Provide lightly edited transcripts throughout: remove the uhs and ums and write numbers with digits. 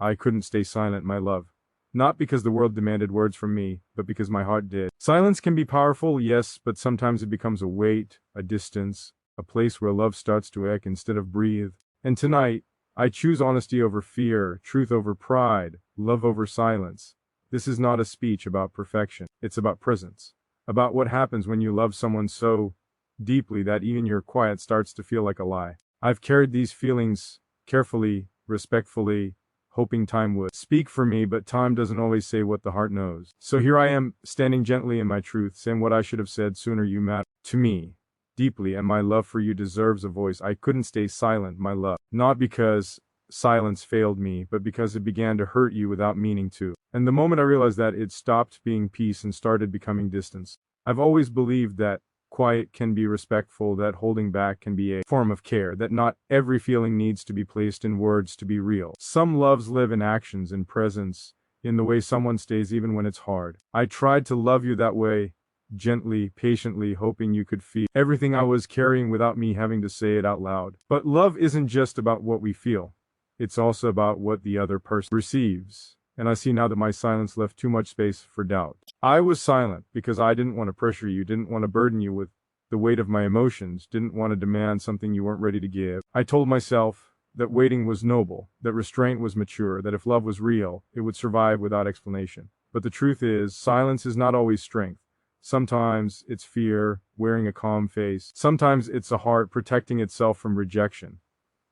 I couldn't stay silent, my love. Not because the world demanded words from me, but because my heart did. Silence can be powerful, yes, but sometimes it becomes a weight, a distance, a place where love starts to echo instead of breathe. And tonight, I choose honesty over fear, truth over pride, love over silence. This is not a speech about perfection. It's about presence. About what happens when you love someone so deeply that even your quiet starts to feel like a lie. I've carried these feelings carefully, respectfully, hoping time would speak for me, but time doesn't always say what the heart knows. So here I am, standing gently in my truth, saying what I should have said sooner. You matter to me deeply, and my love for you deserves a voice. I couldn't stay silent, my love. Not because silence failed me, but because it began to hurt you without meaning to. And the moment I realized that, it stopped being peace and started becoming distance. I've always believed that quiet can be respectful, that holding back can be a form of care, that not every feeling needs to be placed in words to be real. Some loves live in actions, in presence, in the way someone stays even when it's hard. I tried to love you that way, gently, patiently, hoping you could feel everything I was carrying without me having to say it out loud. But love isn't just about what we feel. It's also about what the other person receives. And I see now that my silence left too much space for doubt. I was silent because I didn't want to pressure you, didn't want to burden you with the weight of my emotions, didn't want to demand something you weren't ready to give. I told myself that waiting was noble, that restraint was mature, that if love was real, it would survive without explanation. But the truth is, silence is not always strength. Sometimes it's fear, wearing a calm face. Sometimes it's a heart protecting itself from rejection.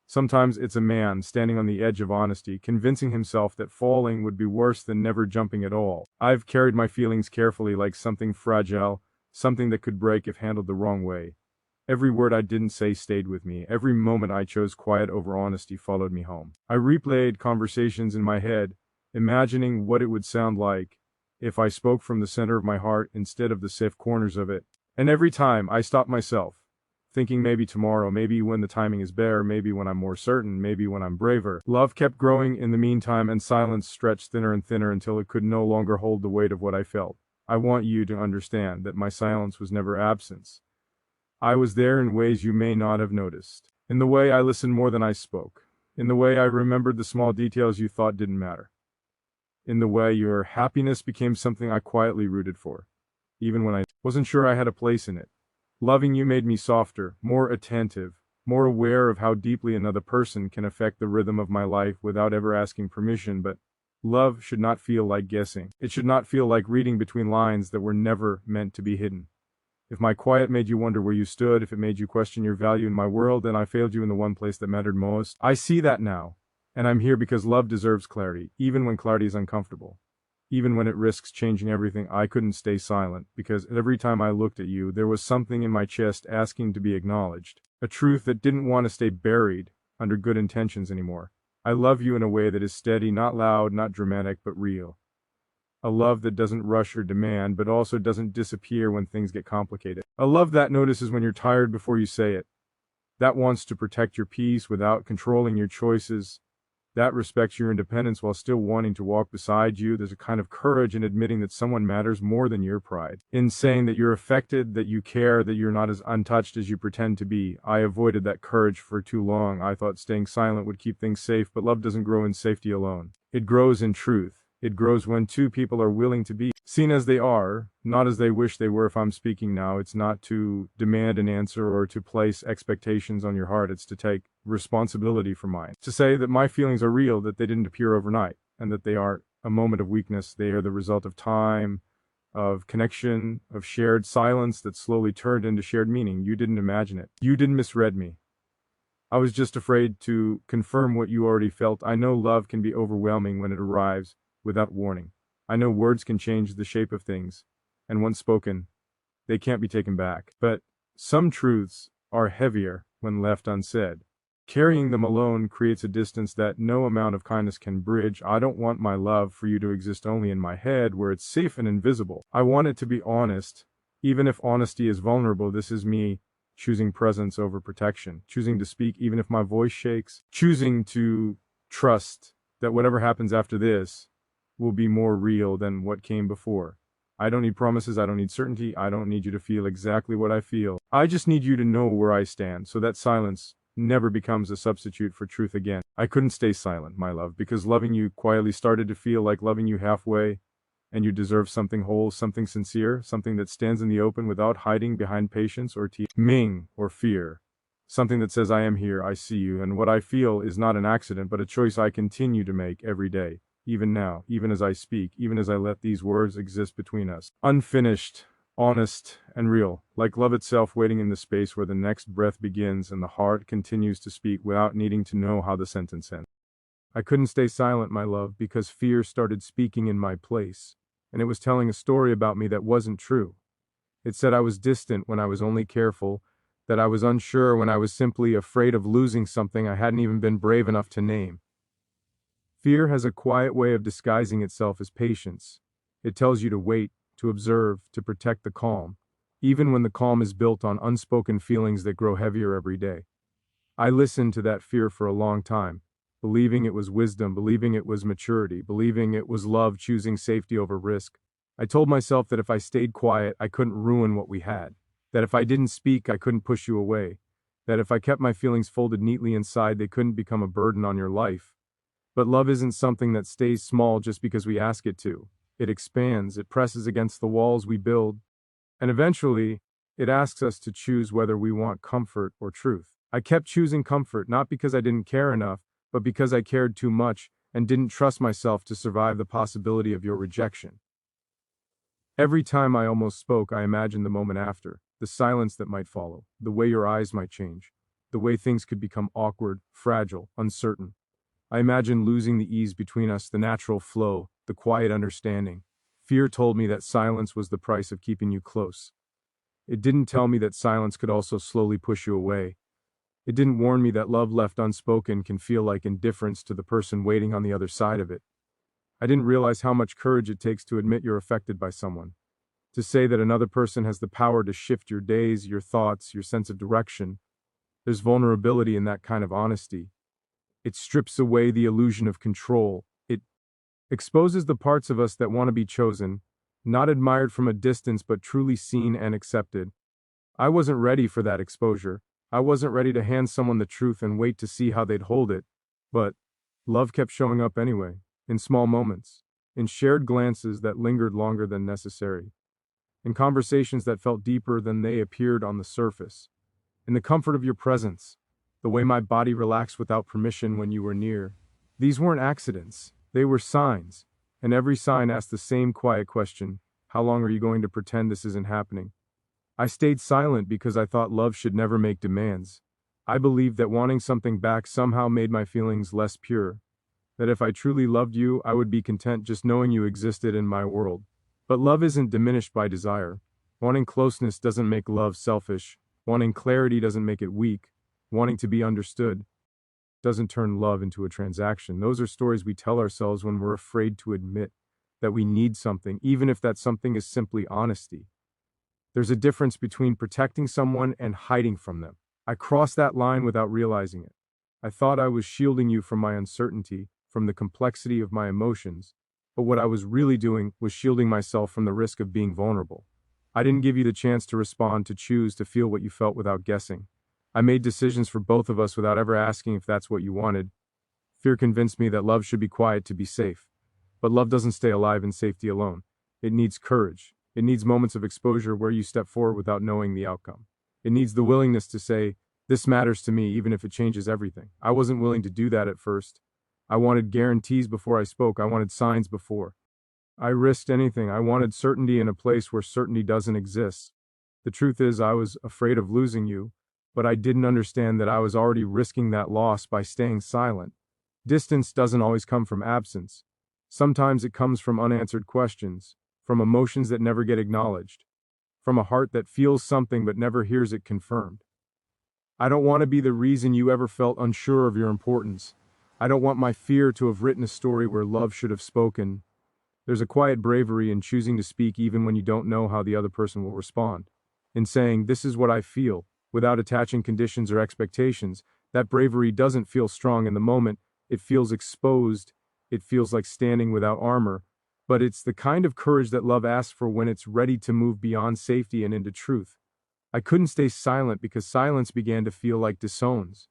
Sometimes it's a man standing on the edge of honesty, convincing himself that falling would be worse than never jumping at all. I've carried my feelings carefully, like something fragile, something that could break if handled the wrong way. Every word I didn't say stayed with me. Every moment I chose quiet over honesty followed me home. I replayed conversations in my head, imagining what it would sound like if I spoke from the center of my heart instead of the safe corners of it. And every time I stopped myself, thinking maybe tomorrow, maybe when the timing is better, maybe when I'm more certain, maybe when I'm braver. Love kept growing in the meantime, and silence stretched thinner and thinner until it could no longer hold the weight of what I felt. I want you to understand that my silence was never absence. I was there in ways you may not have noticed. In the way I listened more than I spoke. In the way I remembered the small details you thought didn't matter. In the way your happiness became something I quietly rooted for, even when I wasn't sure I had a place in it. Loving you made me softer, more attentive, more aware of how deeply another person can affect the rhythm of my life without ever asking permission. But love should not feel like guessing. It should not feel like reading between lines that were never meant to be hidden. If my quiet made you wonder where you stood, if it made you question your value in my world, then I failed you in the one place that mattered most. I see that now, and I'm here because love deserves clarity, even when clarity is uncomfortable. Even when it risks changing everything. I couldn't stay silent, because every time I looked at you, there was something in my chest asking to be acknowledged. A truth that didn't want to stay buried under good intentions anymore. I love you in a way that is steady, not loud, not dramatic, but real. A love that doesn't rush or demand, but also doesn't disappear when things get complicated. A love that notices when you're tired before you say it. That wants to protect your peace without controlling your choices. That respects your independence while still wanting to walk beside you. There's a kind of courage in admitting that someone matters more than your pride. In saying that you're affected, that you care, that you're not as untouched as you pretend to be. I avoided that courage for too long. I thought staying silent would keep things safe, but love doesn't grow in safety alone. It grows in truth. It grows when two people are willing to be seen as they are, not as they wish they were. If I'm speaking now, it's not to demand an answer or to place expectations on your heart. It's to take responsibility for mine. To say that my feelings are real, that they didn't appear overnight, and that they aren't a moment of weakness. They are the result of time, of connection, of shared silence that slowly turned into shared meaning. You didn't imagine it. You didn't misread me. I was just afraid to confirm what you already felt. I know love can be overwhelming when it arrives without warning. I know words can change the shape of things, and once spoken, they can't be taken back. But some truths are heavier when left unsaid. Carrying them alone creates a distance that no amount of kindness can bridge. I don't want my love for you to exist only in my head, where it's safe and invisible. I want it to be honest, even if honesty is vulnerable. This is me choosing presence over protection, choosing to speak even if my voice shakes, choosing to trust that whatever happens after this will be more real than what came before. I don't need promises, I don't need certainty, I don't need you to feel exactly what I feel. I just need you to know where I stand, so that silence never becomes a substitute for truth again. I couldn't stay silent, my love, because loving you quietly started to feel like loving you halfway, and you deserve something whole, something sincere, something that stands in the open without hiding behind patience or Ming or fear. Something that says, I am here, I see you, and what I feel is not an accident, but a choice I continue to make every day, even now, even as I speak, even as I let these words exist between us. Unfinished, honest, and real, like love itself waiting in the space where the next breath begins and the heart continues to speak without needing to know how the sentence ends. I couldn't stay silent, my love, because fear started speaking in my place, and it was telling a story about me that wasn't true. It said I was distant when I was only careful, that I was unsure when I was simply afraid of losing something I hadn't even been brave enough to name. Fear has a quiet way of disguising itself as patience. It tells you to wait, to observe, to protect the calm, even when the calm is built on unspoken feelings that grow heavier every day. I listened to that fear for a long time, believing it was wisdom, believing it was maturity, believing it was love choosing safety over risk. I told myself that if I stayed quiet, I couldn't ruin what we had, that if I didn't speak, I couldn't push you away, that if I kept my feelings folded neatly inside, they couldn't become a burden on your life. But love isn't something that stays small just because we ask it to. It expands, it presses against the walls we build, and eventually, it asks us to choose whether we want comfort or truth. I kept choosing comfort not because I didn't care enough, but because I cared too much and didn't trust myself to survive the possibility of your rejection. Every time I almost spoke, I imagined the moment after, the silence that might follow, the way your eyes might change, the way things could become awkward, fragile, uncertain. I imagined losing the ease between us, the natural flow, the quiet understanding. Fear told me that silence was the price of keeping you close. It didn't tell me that silence could also slowly push you away. It didn't warn me that love left unspoken can feel like indifference to the person waiting on the other side of it. I didn't realize how much courage it takes to admit you're affected by someone. To say that another person has the power to shift your days, your thoughts, your sense of direction. There's vulnerability in that kind of honesty. It strips away the illusion of control. It exposes the parts of us that want to be chosen, not admired from a distance but truly seen and accepted. I wasn't ready for that exposure. I wasn't ready to hand someone the truth and wait to see how they'd hold it. But love kept showing up anyway, in small moments, in shared glances that lingered longer than necessary, in conversations that felt deeper than they appeared on the surface, in the comfort of your presence, the way my body relaxed without permission when you were near. These weren't accidents, they were signs, and every sign asked the same quiet question: how long are you going to pretend this isn't happening? I stayed silent because I thought love should never make demands. I believed that wanting something back somehow made my feelings less pure, that if I truly loved you, I would be content just knowing you existed in my world. But love isn't diminished by desire. Wanting closeness doesn't make love selfish. Wanting clarity doesn't make it weak. Wanting to be understood doesn't turn love into a transaction. Those are stories we tell ourselves when we're afraid to admit that we need something, even if that something is simply honesty. There's a difference between protecting someone and hiding from them. I crossed that line without realizing it. I thought I was shielding you from my uncertainty, from the complexity of my emotions, but what I was really doing was shielding myself from the risk of being vulnerable. I didn't give you the chance to respond, to choose, to feel what you felt without guessing. I made decisions for both of us without ever asking if that's what you wanted. Fear convinced me that love should be quiet to be safe. But love doesn't stay alive in safety alone. It needs courage. It needs moments of exposure where you step forward without knowing the outcome. It needs the willingness to say, this matters to me, even if it changes everything. I wasn't willing to do that at first. I wanted guarantees before I spoke. I wanted signs before I risked anything. I wanted certainty in a place where certainty doesn't exist. The truth is, I was afraid of losing you, but I didn't understand that I was already risking that loss by staying silent. Distance doesn't always come from absence. Sometimes it comes from unanswered questions, from emotions that never get acknowledged, from a heart that feels something but never hears it confirmed. I don't want to be the reason you ever felt unsure of your importance. I don't want my fear to have written a story where love should have spoken. There's a quiet bravery in choosing to speak even when you don't know how the other person will respond. In saying, this is what I feel, without attaching conditions or expectations. That bravery doesn't feel strong in the moment. It feels exposed. It feels like standing without armor. But it's the kind of courage that love asks for when it's ready to move beyond safety and into truth. I couldn't stay silent because silence began to feel like disowns.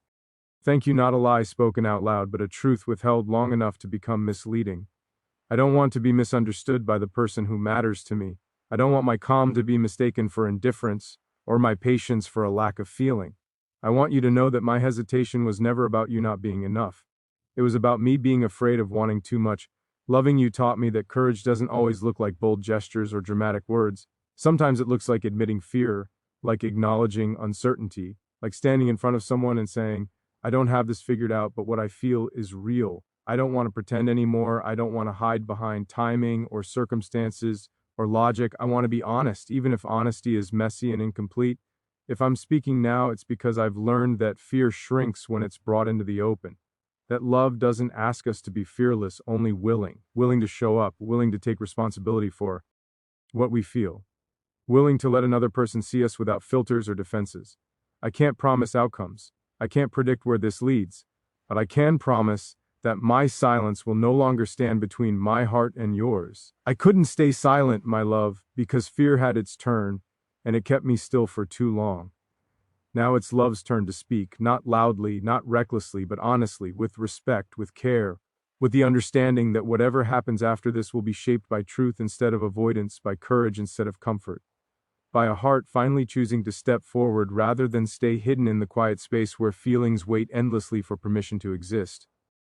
Thank you, not a lie spoken out loud, but a truth withheld long enough to become misleading. I don't want to be misunderstood by the person who matters to me. I don't want my calm to be mistaken for indifference, or my patience for a lack of feeling. I want you to know that my hesitation was never about you not being enough. It was about me being afraid of wanting too much. Loving you taught me that courage doesn't always look like bold gestures or dramatic words. Sometimes it looks like admitting fear, like acknowledging uncertainty, like standing in front of someone and saying, I don't have this figured out, but what I feel is real. I don't want to pretend anymore. I don't want to hide behind timing or circumstances or logic. I want to be honest, even if honesty is messy and incomplete. If I'm speaking now, it's because I've learned that fear shrinks when it's brought into the open. That love doesn't ask us to be fearless, only willing to show up, willing to take responsibility for what we feel, willing to let another person see us without filters or defenses. I can't promise outcomes. I can't predict where this leads, but I can promise that my silence will no longer stand between my heart and yours. I couldn't stay silent, my love, because fear had its turn, and it kept me still for too long. Now it's love's turn to speak, not loudly, not recklessly, but honestly, with respect, with care, with the understanding that whatever happens after this will be shaped by truth instead of avoidance, by courage instead of comfort, by a heart finally choosing to step forward rather than stay hidden in the quiet space where feelings wait endlessly for permission to exist.